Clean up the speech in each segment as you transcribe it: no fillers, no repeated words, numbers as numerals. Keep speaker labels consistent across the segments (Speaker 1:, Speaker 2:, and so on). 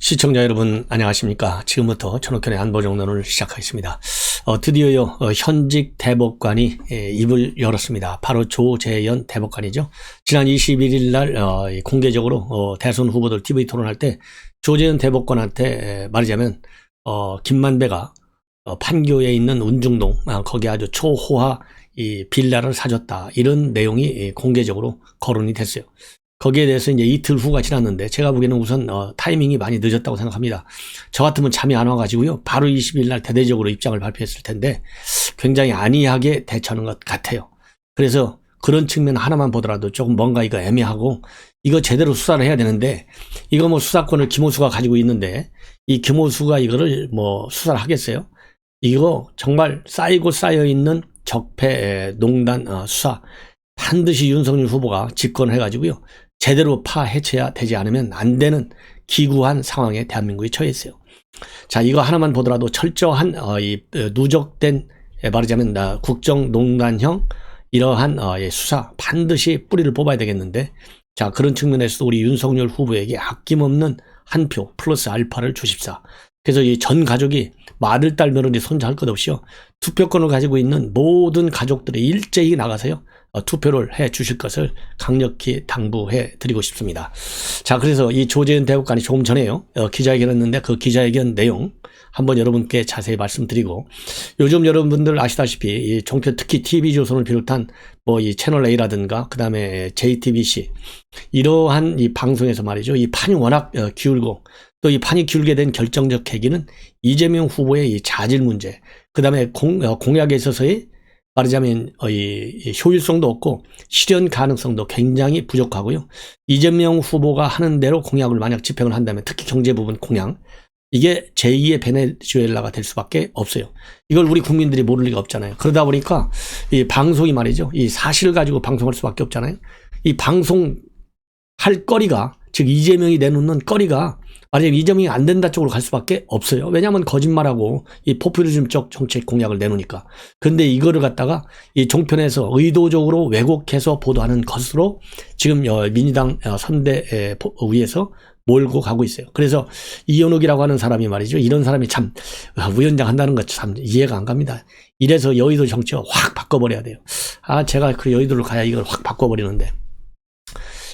Speaker 1: 시청자 여러분 안녕하십니까. 지금부터 천옥현의 안보정론을 시작하겠습니다. 드디어요 현직 대법관이 입을 열었습니다. 바로 조재현 대법관이죠. 지난 21일 날 공개적으로 대선 후보들 TV 토론할 때 조재현 대법관한테 말하자면 김만배가 판교에 있는 운중동 거기 아주 초호화 이 빌라를 사줬다, 이런 내용이 공개적으로 거론이 됐어요. 거기에 대해서 이제 이틀 후가 지났는데 제가 보기에는 우선 타이밍이 많이 늦었다고 생각합니다. 저 같으면 잠이 안 와가지고요 바로 20일 날 대대적으로 입장을 발표했을 텐데 굉장히 안이하게 대처하는 것 같아요. 그래서 그런 측면 하나만 보더라도 조금 뭔가 이거 애매하고, 이거 제대로 수사를 해야 되는데 이거 뭐 수사권을 김호수가 가지고 있는데 이 김호수가 이거를 뭐 수사를 하겠어요? 이거 정말 쌓이고 쌓여있는 적폐 농단 수사 반드시 윤석열 후보가 집권해가지고요 제대로 파헤쳐야 되지 않으면 안 되는 기구한 상황에 대한민국이 처해 있어요. 자, 이거 하나만 보더라도 철저한 누적된 말하자면 국정농단형 이러한 수사 반드시 뿌리를 뽑아야 되겠는데, 자, 그런 측면에서도 우리 윤석열 후보에게 아낌없는 한 표 플러스 알파를 주십사. 그래서 이 전 가족이 맏을 딸 며느리 손자 할 것 없이요 투표권을 가지고 있는 모든 가족들이 일제히 나가서요 투표를 해 주실 것을 강력히 당부해 드리고 싶습니다. 자, 그래서 이 조재현 대법관이 조금 전에요 기자회견 했는데 그 기자회견 내용 한번 여러분께 자세히 말씀드리고, 요즘 여러분들 아시다시피 이 종편 특히 TV조선을 비롯한 뭐 이 채널 A라든가 그 다음에 JTBC 이러한 이 방송에서 말이죠, 이 판이 워낙 기울고 또 이 판이 기울게 된 결정적 계기는 이재명 후보의 이 자질 문제, 그 다음에 공약에 있어서의 말하자면 이 효율성도 없고 실현 가능성도 굉장히 부족하고요. 이재명 후보가 하는 대로 공약을 만약 집행을 한다면 특히 경제 부분 공약, 이게 제2의 베네수엘라가 될 수밖에 없어요. 이걸 우리 국민들이 모를 리가 없잖아요. 그러다 보니까 이 방송이 말이죠, 이 사실을 가지고 방송할 수밖에 없잖아요. 이 방송할 거리가, 즉 이재명이 내놓는 거리가 말하자면 이재명이 안 된다 쪽으로 갈 수밖에 없어요. 왜냐하면 거짓말하고 이 포퓰리즘적 정책 공약을 내놓으니까. 근데 이거를 갖다가 이 종편에서 의도적으로 왜곡해서 보도하는 것으로 지금 민주당 선대위에서 몰고 가고 있어요. 그래서 이현욱이라고 하는 사람이 말이죠, 이런 사람이 참 위원장 한다는 것 참 이해가 안 갑니다. 이래서 여의도 정치가 확 바꿔버려야 돼요. 제가 그 여의도를 가야 이걸 확 바꿔버리는데.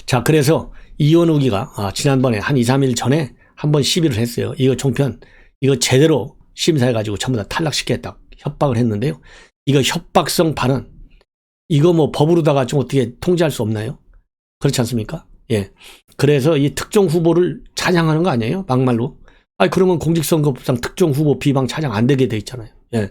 Speaker 1: 자, 그래서 이현욱이가 지난번에 한 2, 3일 전에 한번 시비를 했어요. 이거 종편 이거 제대로 심사해가지고 전부 다 탈락시키겠다 협박을 했는데요. 이거 협박성 발언, 이거 뭐 법으로다가 좀 어떻게 통제할 수 없나요? 그렇지 않습니까? 예. 그래서 이 특정 후보를 찬양하는 거 아니에요? 막말로. 그러면 공직선거법상 특정 후보 비방 찬양 안 되게 돼 있잖아요. 예.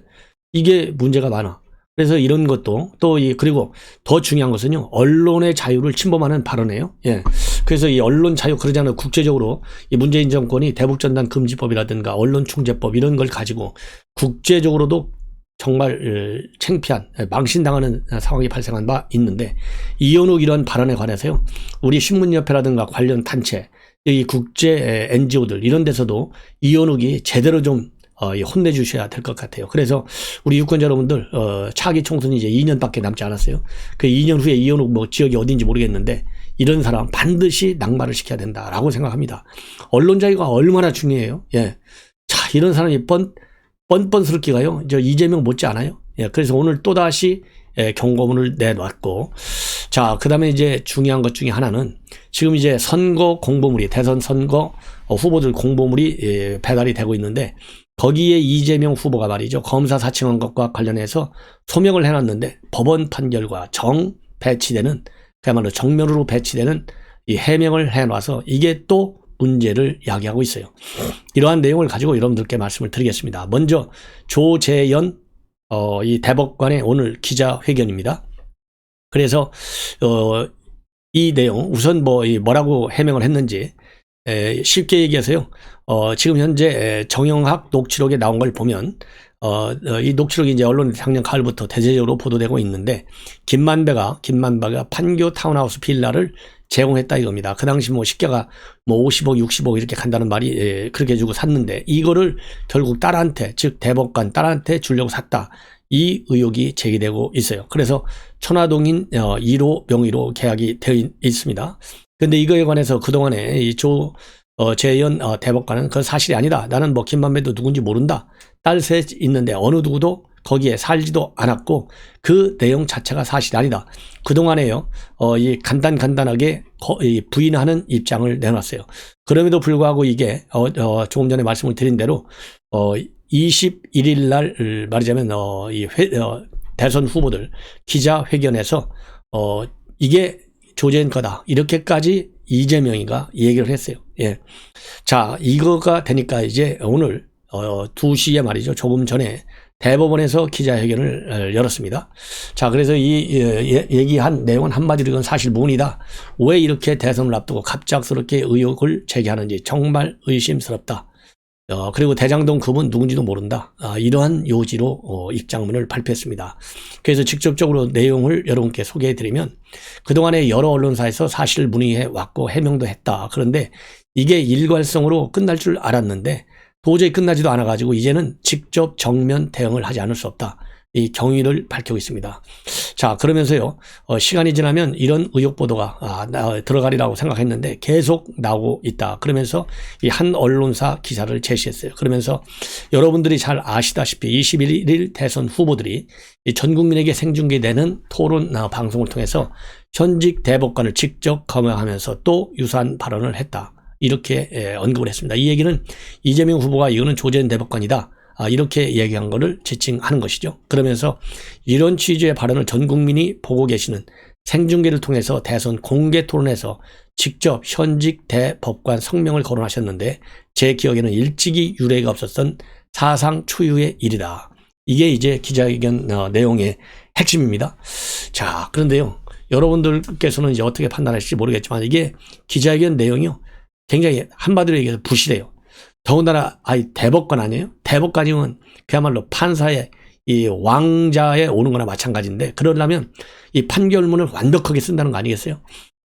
Speaker 1: 이게 문제가 많아. 그래서 이런 것도 그리고 더 중요한 것은요, 언론의 자유를 침범하는 발언이에요. 예. 그래서 이 언론 자유, 그러잖아요. 국제적으로 이 문재인 정권이 대북전단 금지법이라든가 언론충재법 이런 걸 가지고 국제적으로도 정말 창피한, 망신당하는 상황이 발생한 바 있는데, 이현욱 이런 발언에 관해서요 우리 신문협회라든가 관련 단체, 이 국제 NGO들 이런 데서도 이현욱이 제대로 좀 혼내주셔야 될 것 같아요. 그래서 우리 유권자 여러분들 차기 총선이 이제 2년밖에 남지 않았어요. 그 2년 후에 이현욱 뭐 지역이 어딘지 모르겠는데 이런 사람 반드시 낙마를 시켜야 된다라고 생각합니다. 언론 자유가 얼마나 중요해요. 예. 자, 이런 사람이 뻔뻔스럽기가요 저 이재명 못지 않아요. 예. 그래서 오늘 또다시 경고문을 내놨고, 자, 그 다음에 이제 중요한 것 중에 하나는 지금 이제 선거 공보물이, 대선 선거 후보들 공보물이 배달이 되고 있는데, 거기에 이재명 후보가 말이죠, 검사 사칭한 것과 관련해서 소명을 해놨는데 법원 판결과 배치되는, 그야말로 정면으로 배치되는 이 해명을 해놔서 이게 또 문제를 야기하고 있어요. 이러한 내용을 가지고 여러분들께 말씀을 드리겠습니다. 먼저 조재현 이 대법관의 오늘 기자회견입니다. 그래서 이 내용 우선 뭐라고 해명을 했는지 쉽게 얘기해서요. 지금 현재 정영학 녹취록에 나온 걸 보면 이 녹취록이 이제 언론에 작년 가을부터 대대적으로 보도되고 있는데, 김만배가 판교 타운하우스 빌라를 제공했다 이겁니다. 그 당시 뭐 시가가 뭐 50억, 60억 이렇게 간다는 말이 그렇게 주고 샀는데 이거를 결국 딸한테, 즉 대법관 딸한테 주려고 샀다, 이 의혹이 제기되고 있어요. 그래서 천화동인 1호 명의로 계약이 되어 있습니다. 근데 이거에 관해서 그동안에 재현 대법관은 그건 사실이 아니다. 나는 뭐 김만배도 누군지 모른다. 딸 셋 있는데 어느 누구도 거기에 살지도 않았고 그 내용 자체가 사실이 아니다. 그동안에요. 이 간단하게 부인하는 입장을 내놨어요. 그럼에도 불구하고 이게 조금 전에 말씀을 드린 대로 21일 날 말하자면 대선 후보들 기자회견에서 이게 조재현 거다. 이렇게까지 이재명이가 얘기를 했어요. 예. 자, 이거가 되니까 이제 오늘 2시에 말이죠. 조금 전에 대법원에서 기자회견을 열었습니다. 자, 그래서 이 얘기한 내용은 한마디로 이건 사실 무근이다. 왜 이렇게 대선을 앞두고 갑작스럽게 의혹을 제기하는지 정말 의심스럽다. 그리고 대장동 그분 누군지도 모른다. 이러한 요지로 입장문을 발표했습니다. 그래서 직접적으로 내용을 여러분께 소개해드리면 그동안에 여러 언론사에서 사실 문의해 왔고 해명도 했다. 그런데 이게 일괄성으로 끝날 줄 알았는데 도저히 끝나지도 않아가지고 이제는 직접 정면 대응을 하지 않을 수 없다. 이 경위를 밝히고 있습니다. 자, 그러면서요, 시간이 지나면 이런 의혹 보도가 들어가리라고 생각했는데 계속 나오고 있다. 그러면서 이 한 언론사 기사를 제시했어요. 그러면서 여러분들이 잘 아시다시피 21일 대선 후보들이 전 국민에게 생중계되는 토론 방송을 통해서 현직 대법관을 직접 검열하면서 또 유사한 발언을 했다. 이렇게 언급을 했습니다. 이 얘기는 이재명 후보가 이거는 조재현 대법관이다. 이렇게 얘기한 거를 지칭하는 것이죠. 그러면서 이런 취지의 발언을 전 국민이 보고 계시는 생중계를 통해서 대선 공개 토론에서 직접 현직 대법관 성명을 거론하셨는데 제 기억에는 일찍이 유례가 없었던 사상 초유의 일이다. 이게 이제 기자회견 내용의 핵심입니다. 자, 그런데요. 여러분들께서는 이제 어떻게 판단하실지 모르겠지만 이게 기자회견 내용이요. 굉장히 한마디로 얘기해서 부실해요. 더군다나 대법관 아니에요? 대법관이면 그야말로 판사의 이 왕자에 오는 거나 마찬가지인데 그러려면 이 판결문을 완벽하게 쓴다는 거 아니겠어요?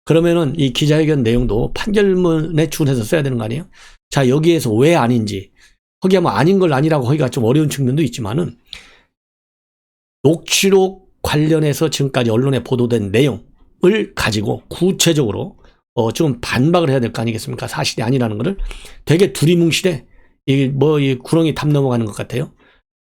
Speaker 1: 그러면은 이 기자회견 내용도 판결문에 준해서 써야 되는 거 아니에요? 자, 여기에서 왜 아닌지 거기가 뭐 아닌 걸 아니라고 하기가 좀 어려운 측면도 있지만은 녹취록 관련해서 지금까지 언론에 보도된 내용을 가지고 구체적으로 좀 반박을 해야 될 거 아니겠습니까? 사실이 아니라는 거를 되게 두리뭉실해. 이 구렁이 담 넘어가는 것 같아요.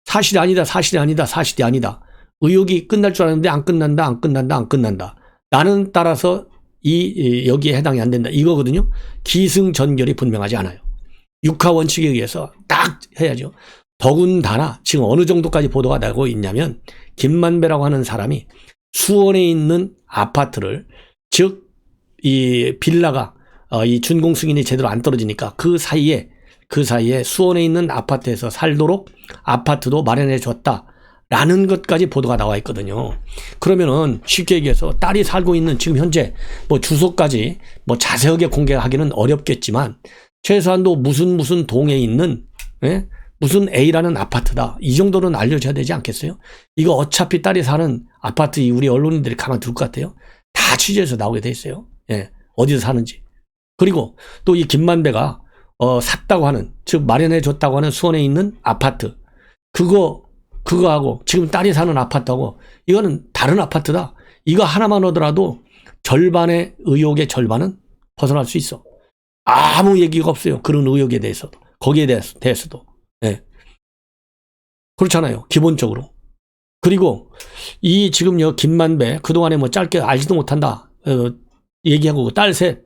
Speaker 1: 사실이 아니다, 사실이 아니다, 사실이 아니다. 의혹이 끝날 줄 알았는데 안 끝난다, 안 끝난다, 안 끝난다. 나는 따라서 여기에 해당이 안 된다. 이거거든요. 기승전결이 분명하지 않아요. 육하 원칙에 의해서 딱 해야죠. 더군다나 지금 어느 정도까지 보도가 나고 있냐면 김만배라고 하는 사람이 수원에 있는 아파트를 즉 이 빌라가 이 준공 승인이 제대로 안 떨어지니까 그 사이에 수원에 있는 아파트에서 살도록 아파트도 마련해 줬다라는 것까지 보도가 나와 있거든요. 그러면은 쉽게 얘기해서 딸이 살고 있는 지금 현재 뭐 주소까지 뭐 자세하게 공개하기는 어렵겠지만 최소한도 무슨 동에 있는 무슨 A라는 아파트다. 이 정도는 알려줘야 되지 않겠어요? 이거 어차피 딸이 사는 아파트 우리 언론인들이 가만둘 것 같아요? 다 취재해서 나오게 돼 있어요. 예, 어디서 사는지. 그리고 또 이 김만배가 샀다고 하는, 즉 마련해 줬다고 하는 수원에 있는 아파트. 그거하고 지금 딸이 사는 아파트하고 이거는 다른 아파트다. 이거 하나만 오더라도 절반의 의혹의 절반은 벗어날 수 있어. 아무 얘기가 없어요. 그런 의혹에 대해서도. 거기에 대해서도. 예. 그렇잖아요. 기본적으로. 그리고 이 지금 김만배 그동안에 뭐 짧게 알지도 못한다. 얘기하고 딸 셋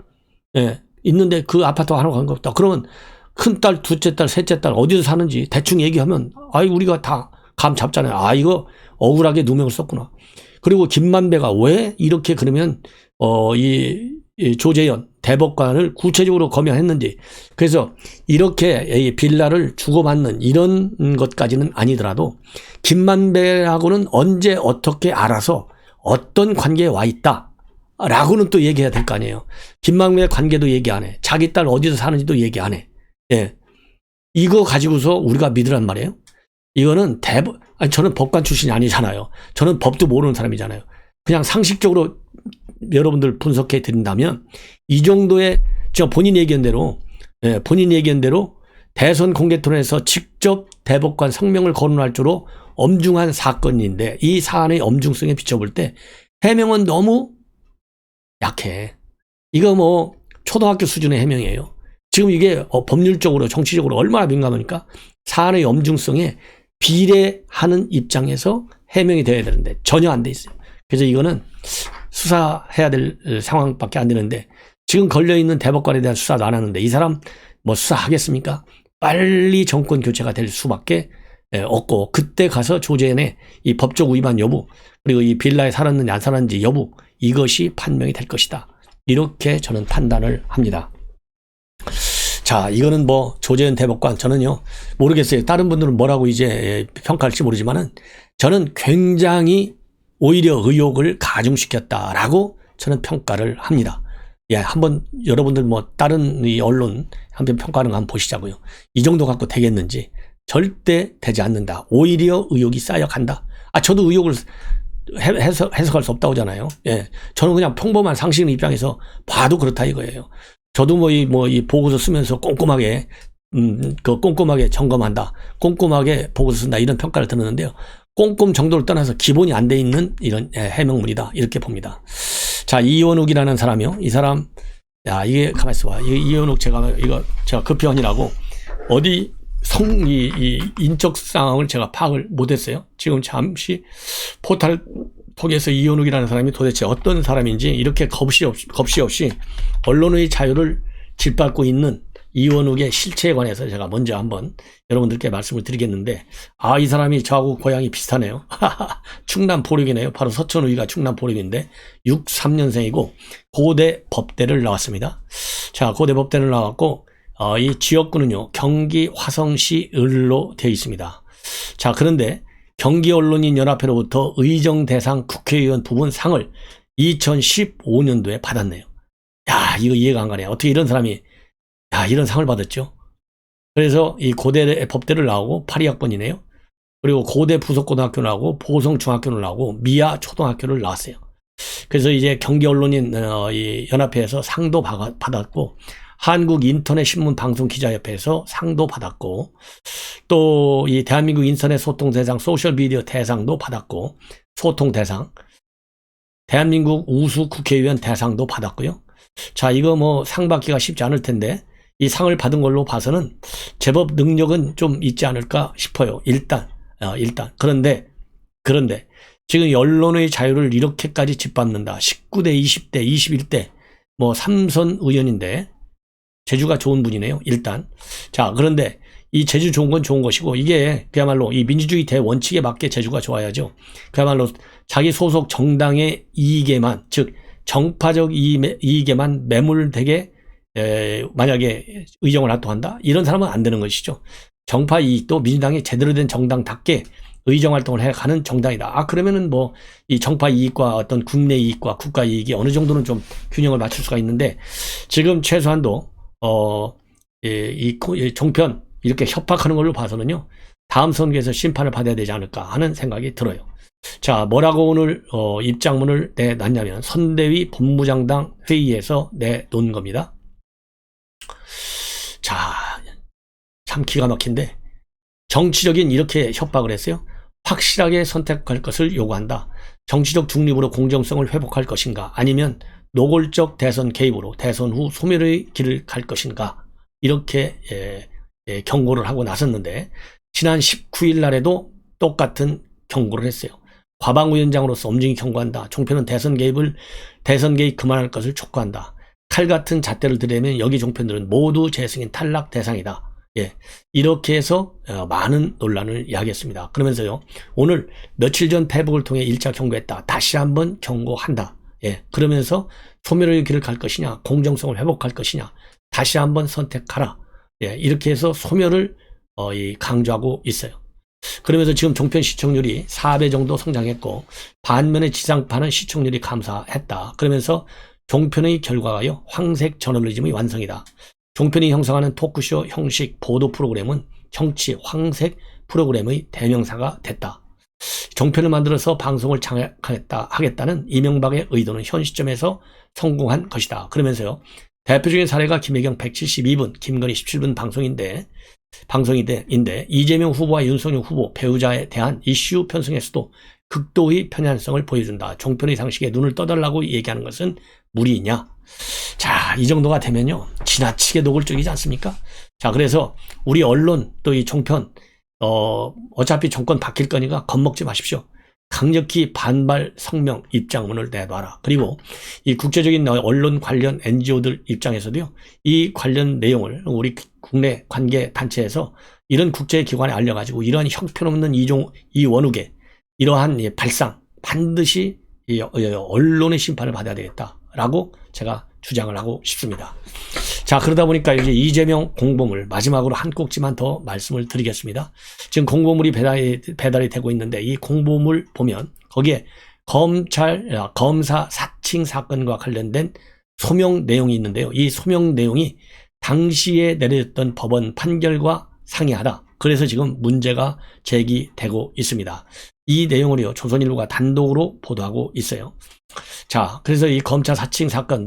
Speaker 1: 있는데 그 아파트 하나 간 거 없다. 그러면 큰딸, 둘째 딸, 셋째 딸 어디서 사는지 대충 얘기하면 우리가 다 감 잡잖아요. 이거 억울하게 누명을 썼구나. 그리고 김만배가 왜 이렇게 그러면 이 조재현 대법관을 구체적으로 검열했는지. 그래서 이렇게 빌라를 주고받는 이런 것까지는 아니더라도 김만배하고는 언제 어떻게 알아서 어떤 관계에 와 있다 라고는 또 얘기해야 될 거 아니에요. 김만배의 관계도 얘기 안 해. 자기 딸 어디서 사는지도 얘기 안 해. 예. 이거 가지고서 우리가 믿으란 말이에요. 이거는 저는 법관 출신이 아니잖아요. 저는 법도 모르는 사람이잖아요. 그냥 상식적으로 여러분들 분석해 드린다면 이 정도의 본인 얘기한 대로 대선 공개 토론에서 직접 대법관 성명을 거론할 줄로 엄중한 사건인데 이 사안의 엄중성에 비춰볼 때 해명은 너무 약해. 이거 뭐 초등학교 수준의 해명이에요. 지금 이게 법률적으로 정치적으로 얼마나 민감하니까 사안의 엄중성에 비례하는 입장에서 해명이 돼야 되는데 전혀 안 돼 있어요. 그래서 이거는 수사해야 될 상황밖에 안 되는데 지금 걸려있는 대법관에 대한 수사도 안 하는데 이 사람 뭐 수사하겠습니까? 빨리 정권 교체가 될 수밖에 없고 그때 가서 조재현의 이 법적 위반 여부 그리고 이 빌라에 살았는지 안 살았는지 여부 이것이 판명이 될 것이다. 이렇게 저는 판단을 합니다. 자, 이거는 뭐 조재현 대법관 저는요 모르겠어요. 다른 분들은 뭐라고 이제 평가할지 모르지만은 저는 굉장히 오히려 의혹을 가중시켰다라고 저는 평가를 합니다. 예, 한번 여러분들 뭐 다른 이 언론 한편 평가하는 거 한번 보시자고요. 이 정도 갖고 되겠는지 절대 되지 않는다. 오히려 의혹이 쌓여간다. 저도 의혹을 해석할 수 없다고 하잖아요. 예, 저는 그냥 평범한 상식 입장에서 봐도 그렇다 이거예요. 저도 이 보고서 쓰면서 꼼꼼하게 꼼꼼하게 점검한다. 꼼꼼하게 보고서 쓴다. 이런 평가를 들었는데요. 꼼꼼 정도를 떠나서 기본이 안 돼 있는 이런 해명문이다. 이렇게 봅니다. 자, 이원욱이라는 사람이요. 이 사람, 야, 이게 가만히 있어봐. 이원욱 제가 급변이라고 어디 이 인적 상황을 제가 파악을 못했어요. 지금 잠시 포탈 통해서 이원욱이라는 사람이 도대체 어떤 사람인지 이렇게 겁시 없이 언론의 자유를 짓밟고 있는 이원욱의 실체에 관해서 제가 먼저 한번 여러분들께 말씀을 드리겠는데 이 사람이 저하고 고향이 비슷하네요. 충남 보령이네요. 바로 서천우이가 충남 보령인데 63년생이고 고대 법대를 나왔습니다. 자, 고대 법대를 나왔고 이 지역구는요 경기 화성시 을로 되어 있습니다. 자, 그런데 경기언론인연합회로부터 의정대상 국회의원 부분 상을 2015년도에 받았네요. 야, 이거 이해가 안 가네. 어떻게 이런 사람이 이런 상을 받았죠? 그래서 이 고대 법대를 나오고 82학번이네요. 그리고 고대 부속고등학교를 나오고 보성중학교를 나오고 미아 초등학교를 나왔어요. 그래서 이제 경기언론인 연합회에서 상도 받았고 한국인터넷신문방송기자협회에서 상도 받았고 또 이 대한민국 인터넷 소통대상 소셜미디어 대상도 받았고 소통대상 대한민국 우수 국회의원 대상도 받았고요. 자, 이거 뭐 상 받기가 쉽지 않을 텐데 이 상을 받은 걸로 봐서는 제법 능력은 좀 있지 않을까 싶어요. 일단. 그런데 지금 언론의 자유를 이렇게까지 짓밟는다. 19대, 20대, 21대 뭐 3선 의원인데 재주가 좋은 분이네요. 일단. 자, 그런데 이 재주 좋은 건 좋은 것이고 이게 그야말로 이 민주주의 대원칙에 맞게 재주가 좋아야죠. 그야말로 자기 소속 정당의 이익에만 즉 정파적 이익에만 매몰되게 만약에 의정을 활동한다? 이런 사람은 안 되는 것이죠. 정파 이익도 민주당이 제대로 된 정당답게 의정 활동을 해가는 정당이다. 그러면은 뭐 이 정파 이익과 어떤 국내 이익과 국가 이익이 어느 정도는 좀 균형을 맞출 수가 있는데 지금 최소한도 이 종편 이렇게 협박하는 걸로 봐서는요. 다음 선거에서 심판을 받아야 되지 않을까 하는 생각이 들어요. 자, 뭐라고 오늘 입장문을 내놨냐면 선대위 본부장당 회의에서 내놓은 겁니다. 자, 참 기가 막힌데 정치적인 이렇게 협박을 했어요. 확실하게 선택할 것을 요구한다. 정치적 중립으로 공정성을 회복할 것인가 아니면 노골적 대선 개입으로 대선 후 소멸의 길을 갈 것인가 이렇게 경고를 하고 나섰는데 지난 19일 날에도 똑같은 경고를 했어요. 과방위원장으로서 엄중히 경고한다. 종편은 대선 개입 그만할 것을 촉구한다. 칼 같은 잣대를 들이면 여기 종편들은 모두 재승인 탈락 대상이다. 예, 이렇게 해서 많은 논란을 야기했습니다. 그러면서요, 오늘 며칠 전 페북을 통해 1차 경고했다. 다시 한번 경고한다. 예, 그러면서 소멸의 길을 갈 것이냐, 공정성을 회복할 것이냐, 다시 한번 선택하라. 예, 이렇게 해서 소멸을 강조하고 있어요. 그러면서 지금 종편 시청률이 4배 정도 성장했고 반면에 지상파는 시청률이 감소했다. 그러면서 종편의 결과가요, 황색 저널리즘의 완성이다. 종편이 형성하는 토크쇼 형식 보도 프로그램은 정치 황색 프로그램의 대명사가 됐다. 종편을 만들어서 방송을 장악하겠다는 이명박의 의도는 현 시점에서 성공한 것이다. 그러면서요, 대표적인 사례가 김혜경 172분, 김건희 17분 방송인데 이재명 후보와 윤석열 후보 배우자에 대한 이슈 편성에서도 극도의 편향성을 보여준다. 종편의 상식에 눈을 떠달라고 얘기하는 것은 무리이냐? 자, 이 정도가 되면요, 지나치게 노골적이지 않습니까? 자, 그래서 우리 언론 또 이 종편, 어차피 정권 바뀔 거니까 겁먹지 마십시오. 강력히 반발 성명 입장문을 내놔라. 그리고 이 국제적인 언론 관련 NGO들 입장에서도요, 이 관련 내용을 우리 국내 관계 단체에서 이런 국제기관에 알려가지고 이러한 형편없는 이원욱의 이러한 발상 반드시 언론의 심판을 받아야 되겠다라고 제가 주장을 하고 싶습니다. 자, 그러다 보니까 이제 이재명 공보물 마지막으로 한 꼭지만 더 말씀을 드리겠습니다. 지금 공보물이 배달이 되고 있는데 이 공보물 보면 거기에 검사 사칭 사건과 관련된 소명 내용이 있는데요. 이 소명 내용이 당시에 내려졌던 법원 판결과 상이하다. 그래서 지금 문제가 제기되고 있습니다. 이 내용을요, 조선일보가 단독으로 보도하고 있어요. 자, 그래서 이 검사 사칭 사건,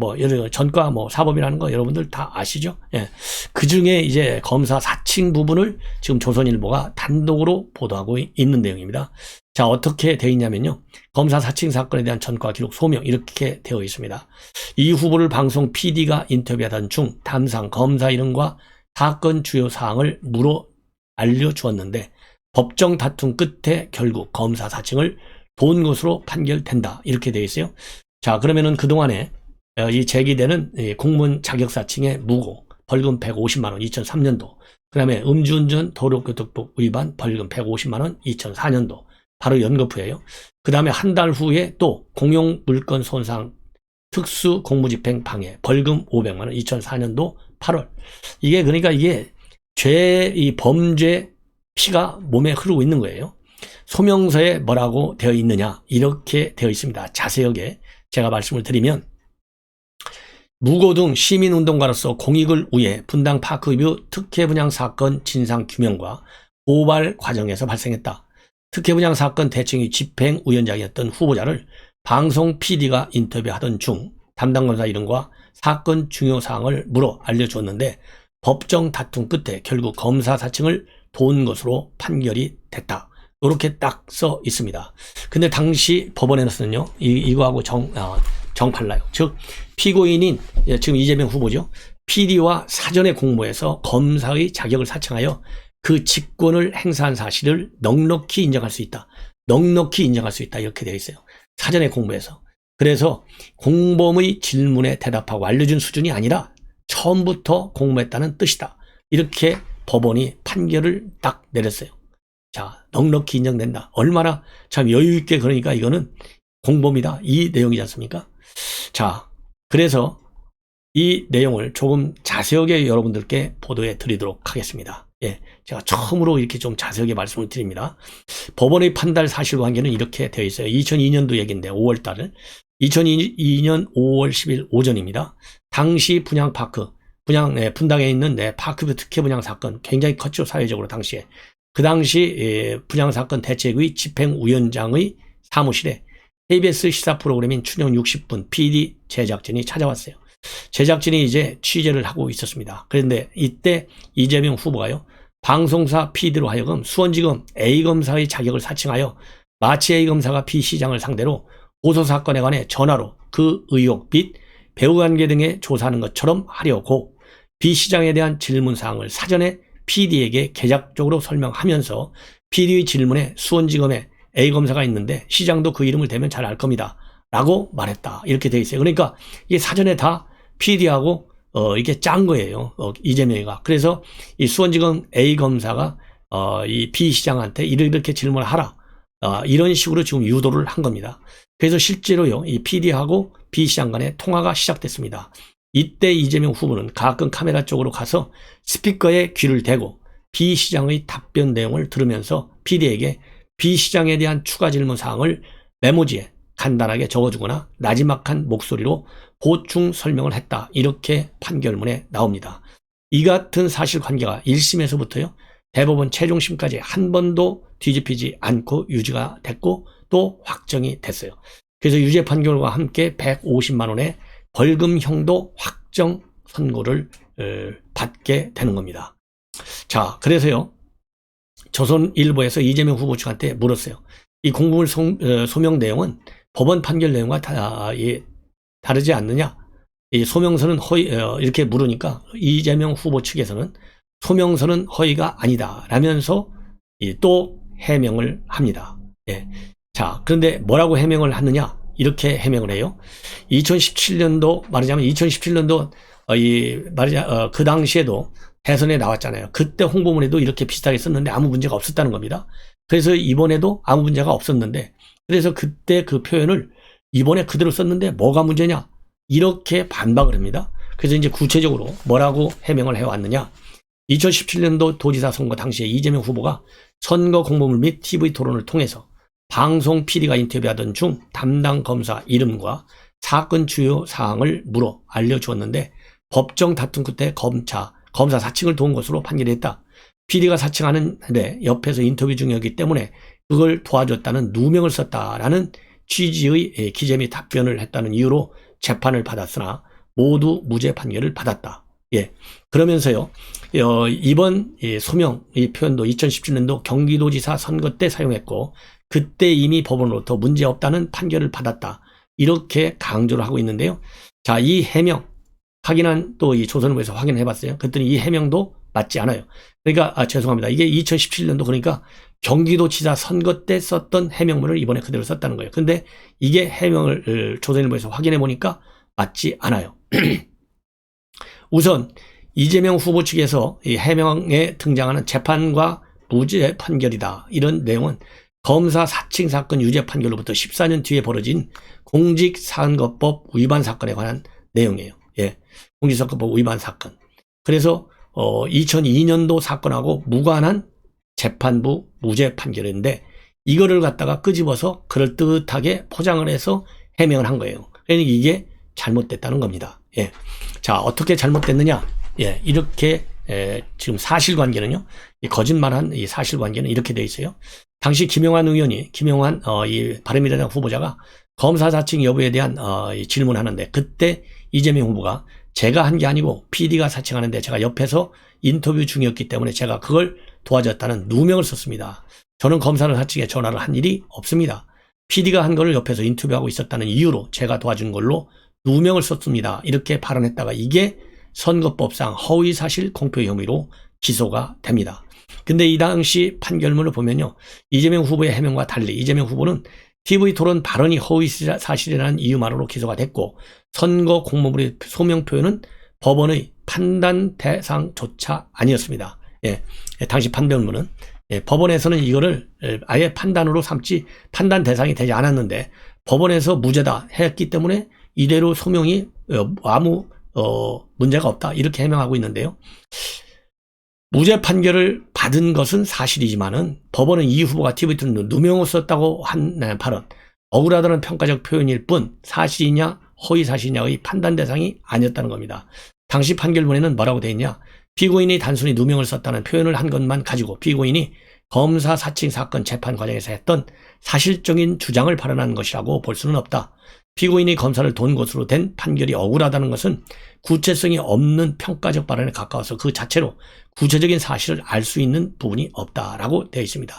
Speaker 1: 전과 사법이라는 거 여러분들 다 아시죠? 예. 그 중에 이제 검사 사칭 부분을 지금 조선일보가 단독으로 보도하고 있는 내용입니다. 자, 어떻게 되어 있냐면요, 검사 사칭 사건에 대한 전과 기록 소명 이렇게 되어 있습니다. 이 후보를 방송 PD가 인터뷰하던 중 담당 검사 이름과 사건 주요 사항을 물어 알려주었는데 법정 다툼 끝에 결국 검사 사칭을 돈 것으로 판결된다. 이렇게 되어 있어요. 자, 그러면은 그동안에 이 제기되는 공무원 자격 사칭의 무고 벌금 150만 원 2003년도, 그 다음에 음주운전 도로교통법 위반 벌금 150만 원 2004년도 바로 연거푸예요. 그 다음에 한 달 후에 또 공용 물건 손상 특수 공무집행 방해 벌금 500만 원 2004년도 8월. 이게 그러니까 이게 이 범죄 피가 몸에 흐르고 있는 거예요. 소명서에 뭐라고 되어 있느냐, 이렇게 되어 있습니다. 자세하게 제가 말씀을 드리면, 무고등 시민운동가로서 공익을 위해 분당 파크뷰 특혜 분양 사건 진상 규명과 고발 과정에서 발생했다. 특혜 분양 사건 대책위 집행위원장이었던 후보자를 방송 PD가 인터뷰하던 중 담당 검사 이름과 사건 중요 사항을 물어 알려주었는데 법정 다툼 끝에 결국 검사 사칭을 도운 것으로 판결이 됐다. 이렇게 딱 써 있습니다. 근데 당시 법원에서는요, 이거하고 정팔라요. 즉, 피고인인 지금 이재명 후보죠, PD와 사전에 공모해서 검사의 자격을 사칭하여 그 직권을 행사한 사실을 넉넉히 인정할 수 있다. 넉넉히 인정할 수 있다. 이렇게 되어 있어요. 사전에 공모해서. 그래서 공범의 질문에 대답하고 알려준 수준이 아니라 처음부터 공모했다는 뜻이다. 이렇게 법원이 판결을 딱 내렸어요. 자, 넉넉히 인정된다. 얼마나 참 여유있게, 그러니까 이거는 공범이다. 이 내용이지 않습니까? 자, 그래서 이 내용을 조금 자세하게 여러분들께 보도해 드리도록 하겠습니다. 예, 제가 처음으로 이렇게 좀 자세하게 말씀을 드립니다. 법원의 판단 사실관계는 이렇게 되어 있어요. 2002년도 얘기인데 5월달 2002년 5월 10일 오전입니다. 당시 분당에 있는 파크뷰 특혜 분양 사건 굉장히 컸죠, 사회적으로 당시에. 그 당시 분양 사건 대책위 집행위원장의 사무실에 KBS 시사 프로그램인 춘영 60분 PD 제작진이 찾아왔어요. 제작진이 이제 취재를 하고 있었습니다. 그런데 이때 이재명 후보가요, 방송사 PD로 하여금 수원지검 A검사의 자격을 사칭하여 마치 A검사가 B 시장을 상대로 고소사건에 관해 전화로 그 의혹 및 배후관계 등에 조사하는 것처럼 하려고 B 시장에 대한 질문사항을 사전에 PD에게 개략적으로 설명하면서 PD의 질문에 수원지검에 A검사가 있는데 시장도 그 이름을 대면 잘 알 겁니다. 라고 말했다. 이렇게 돼 있어요. 그러니까 이게 사전에 다 PD하고 이게 짠 거예요. 이재명이가. 그래서 이 수원지검 A검사가 이 B 시장한테 이렇게 질문을 하라. 이런 식으로 지금 유도를 한 겁니다. 그래서 실제로요, 이 PD하고 B 시장 간의 통화가 시작됐습니다. 이때 이재명 후보는 가끔 카메라 쪽으로 가서 스피커에 귀를 대고 B 시장의 답변 내용을 들으면서 PD에게 B 시장에 대한 추가 질문 사항을 메모지에 간단하게 적어주거나 나지막한 목소리로 보충 설명을 했다. 이렇게 판결문에 나옵니다. 이 같은 사실관계가 1심에서부터요, 대법원 최종심까지 한 번도 뒤집히지 않고 유지가 됐고 또 확정이 됐어요. 그래서 유죄 판결과 함께 150만 원의 벌금형도 확정 선고를 받게 되는 겁니다. 자, 그래서요, 조선일보에서 이재명 후보 측한테 물었어요. 이 공보물 소명 내용은 법원 판결 내용과 다르지 않느냐? 이 소명서는 허위, 이렇게 물으니까 이재명 후보 측에서는 소명서는 허위가 아니다 라면서 또 해명을 합니다. 예. 자, 그런데 뭐라고 해명을 하느냐? 이렇게 해명을 해요. 2017년도 말하자면 2017년도 그 당시에도 대선에 나왔잖아요. 그때 홍보문에도 이렇게 비슷하게 썼는데 아무 문제가 없었다는 겁니다. 그래서 이번에도 아무 문제가 없었는데, 그래서 그때 그 표현을 이번에 그대로 썼는데 뭐가 문제냐? 이렇게 반박을 합니다. 그래서 이제 구체적으로 뭐라고 해명을 해왔느냐? 2017년도 도지사 선거 당시에 이재명 후보가 선거 공보물 및 TV 토론을 통해서 방송 PD가 인터뷰하던 중 담당 검사 이름과 사건 주요 사항을 물어 알려주었는데 법정 다툼 끝에 검사 사칭을 도운 것으로 판결했다. PD가 사칭하는데 옆에서 인터뷰 중이었기 때문에 그걸 도와줬다는 누명을 썼다라는 취지의 기재 및 답변을 했다는 이유로 재판을 받았으나 모두 무죄 판결을 받았다. 예. 그러면서요, 이번 소명 이 표현도 2017년도 경기도지사 선거 때 사용했고 그때 이미 법원으로부터 문제 없다는 판결을 받았다. 이렇게 강조를 하고 있는데요. 자, 이 해명 확인한 또 이 조선일보에서 확인을 해봤어요. 그랬더니 이 해명도 맞지 않아요. 그러니까 죄송합니다. 이게 2017년도 그러니까 경기도지사 선거 때 썼던 해명문을 이번에 그대로 썼다는 거예요. 근데 이게 해명을 조선일보에서 확인해 보니까 맞지 않아요. 우선 이재명 후보 측에서 이 해명에 등장하는 재판과 무죄 판결이다. 이런 내용은 검사 사칭 사건 유죄 판결로부터 14년 뒤에 벌어진 공직선거법 위반 사건에 관한 내용이에요. 예. 공직선거법 위반 사건. 그래서 2002년도 사건하고 무관한 재판부 무죄 판결인데 이거를 갖다가 끄집어서 그럴듯하게 포장을 해서 해명을 한 거예요. 그러니까 이게 잘못됐다는 겁니다. 예. 자, 어떻게 잘못됐느냐? 예. 이렇게 지금 사실관계는요. 이 거짓말한 이 사실관계는 이렇게 돼 있어요. 당시 김영환 의원이 이 바른미래당 후보자가 검사 사칭 여부에 대한 질문하는데 그때 이재명 후보가 제가 한 게 아니고 PD가 사칭하는데 제가 옆에서 인터뷰 중이었기 때문에 제가 그걸 도와줬다는 누명을 썼습니다. 저는 검사를 사칭해 전화를 한 일이 없습니다. PD가 한 거를 옆에서 인터뷰하고 있었다는 이유로 제가 도와준 걸로 누명을 썼습니다. 이렇게 발언했다가 이게 선거법상 허위사실 공표 혐의로 기소가 됩니다. 근데 이 당시 판결문을 보면요. 이재명 후보의 해명과 달리 이재명 후보는 TV 토론 발언이 허위사실이라는 이유만으로 기소가 됐고 선거 공보물의 소명 표현은 법원의 판단 대상조차 아니었습니다. 예, 당시 판결문은 법원에서는 이거를 아예 판단으로 삼지 판단 대상이 되지 않았는데 법원에서 무죄다 했기 때문에 이대로 소명이 아무 문제가 없다 이렇게 해명하고 있는데요. 무죄 판결을 받은 것은 사실이지만은 법원은 이 후보가 TV 토론 누명을 썼다고 한 발언 억울하다는 평가적 표현일 뿐 사실이냐 허위사실이냐의 판단 대상이 아니었다는 겁니다. 당시 판결문에는 뭐라고 되어 있냐? 피고인이 단순히 누명을 썼다는 표현을 한 것만 가지고 피고인이 검사 사칭 사건 재판 과정에서 했던 사실적인 주장을 발언한 것이라고 볼 수는 없다. 피고인이 검사를 돈 것으로 된 판결이 억울하다는 것은 구체성이 없는 평가적 발언에 가까워서 그 자체로 구체적인 사실을 알 수 있는 부분이 없다라고 되어 있습니다.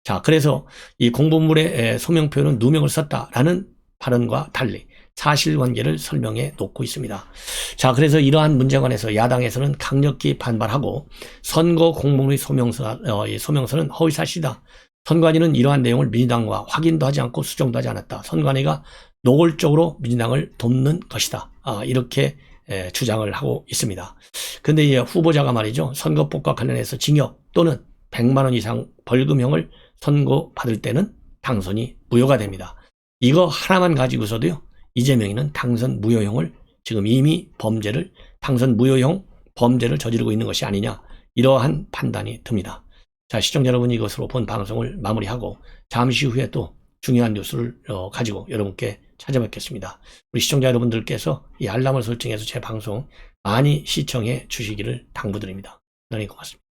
Speaker 1: 자, 그래서 이 공보물의 소명 표현은 누명을 썼다라는 발언과 달리 사실관계를 설명해 놓고 있습니다. 자, 그래서 이러한 문제에 관해서 야당에서는 강력히 반발하고 선거 공보물의 소명서는 허위사실이다. 선관위는 이러한 내용을 민주당과 확인도 하지 않고 수정도 하지 않았다. 선관위가 노골적으로 민주당을 돕는 것이다. 이렇게 주장을 하고 있습니다. 근데 이 후보자가 말이죠. 선거법과 관련해서 징역 또는 100만 원 이상 벌금형을 선고받을 때는 당선이 무효가 됩니다. 이거 하나만 가지고서도요. 이재명이는 당선 무효형을 지금 이미 당선 무효형 범죄를 저지르고 있는 것이 아니냐. 이러한 판단이 듭니다. 자, 시청자 여러분 이것으로 본 방송을 마무리하고 잠시 후에 또 중요한 뉴스를 가지고 여러분께 찾아뵙겠습니다. 우리 시청자 여러분들께서 이 알람을 설정해서 제 방송 많이 시청해 주시기를 당부드립니다. 대단히 고맙습니다.